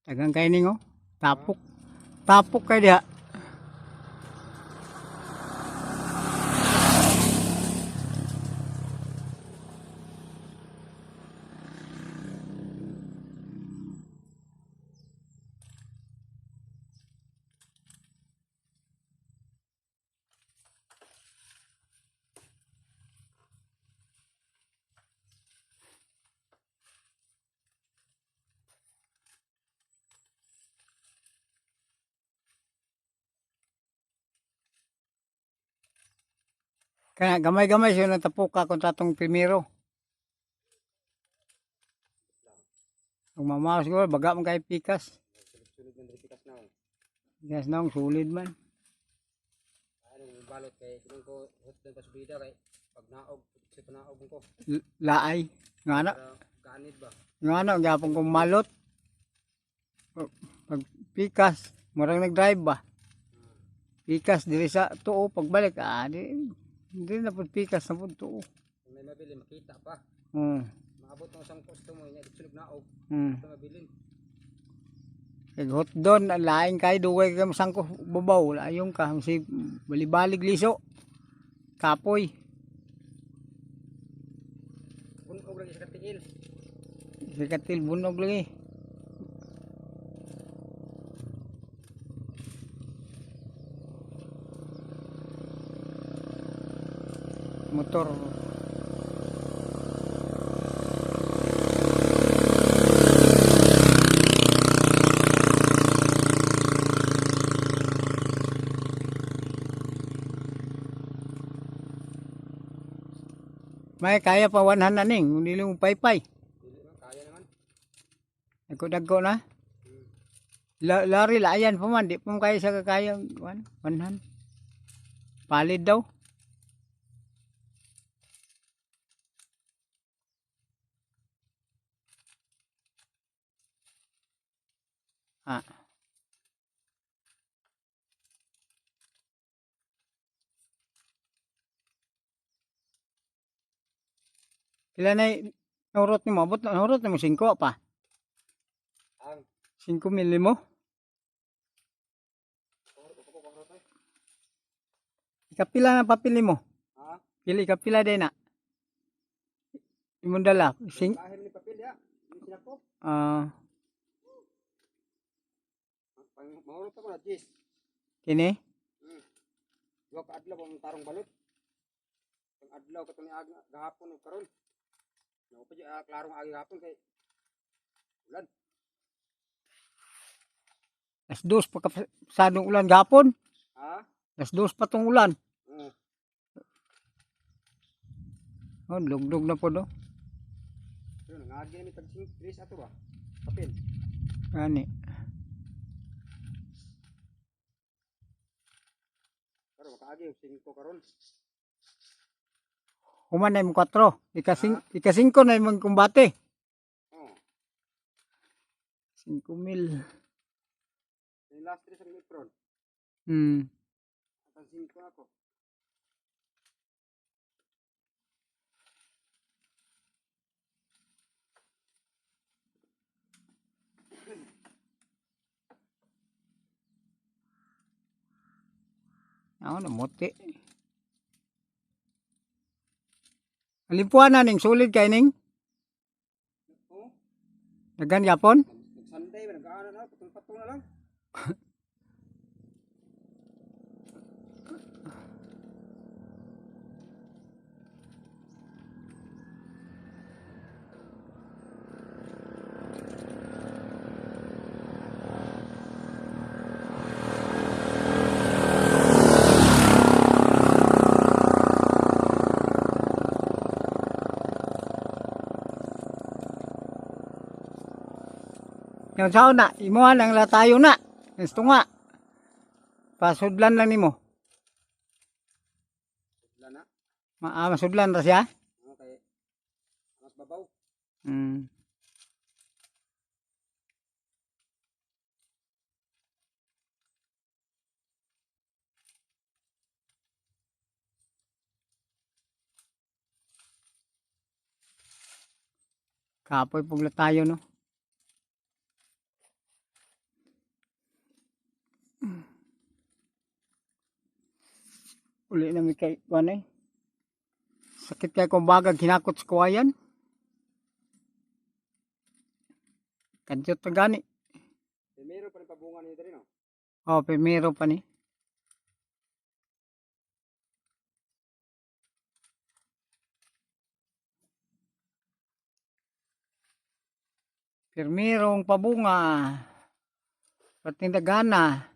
Dagang kay ning oh. Tapok. Tapok kay diha. Kaya gamay-gamay siya natapuka kung tatong primero. Kung mamaw siguro, baga man kay pikas. Sulod man pikas na. Pikas na, sulit man. Ano balot kay kung ko hot pa subida kay pag naog sa panaog ko. Laay. Nga na. Kaanid ba? Nga na, gyapon kong malot. Pag pikas, murang nag-drive ba? Pikas, diri sa tuo, pagbalik, di na po pikas na po tuo. Kung may mabili, makita pa. Maabot ng isang customer niya, sulog naog. Ito mabilin. Kag hot doon, laing kay duway kay masangko babaw, layong ka si balibalig liso. Kapoy. Bunog lagi sa katiil. Si katil bunog lagi. Motor. May kaya pa 100 na ning, hindi mo paypay. Dili man kaya naman. Dagko na. Lari layan pa man, di pa kaya sa kakaya 100. Palid daw. Ah. Kila na nurot ni mo, abot nurot ni mo 5 pa. Ang 5 mili mo. Ikapila na papili mo. ha? Pili kapila din na. Imong dala. Lahir ni papel ya. Ini sila ko. Mahulog pa mo na Jis. Kini. Duha ka adlaw pa mong tarong balot. Ang adlaw katong ni gahapon ug karon. Nako pa di klarong agi gahapon kay ulan. Las 2 pa kasadong ulan gapon. Ha? Las 2 pa tong ulan. Oo. Oh, lugdog na po do. Pero nangagi ni tag 3 ato ba? Papel. Gani. Pero makaagi 5 karon. Human na yung 4. Ika-5 na yung kumbate. Oh. 5,000. Yung last 3 sa Metron. At 5 ako. Ako na mote. Alimpuan na ning sulit kay ning. Oh. Dagan yapon. Nag-Sunday ba nag-aano na patong-patong na lang. Yung sao na, imuhan ang latayo na. Gusto nga. Pasudlan lang nimo. Wala na. Masudlan ra siya. Okay. Mas babaw. Kapoy pug latayo no. Uli na may kay kuan eh. Sakit kay kung bagag hinakot sa kuwayan. Kadyot na gani. Meron pa rin pabunga niyo dito, no? Oh, primero pa ni. Primerong pabunga. Pating dagana.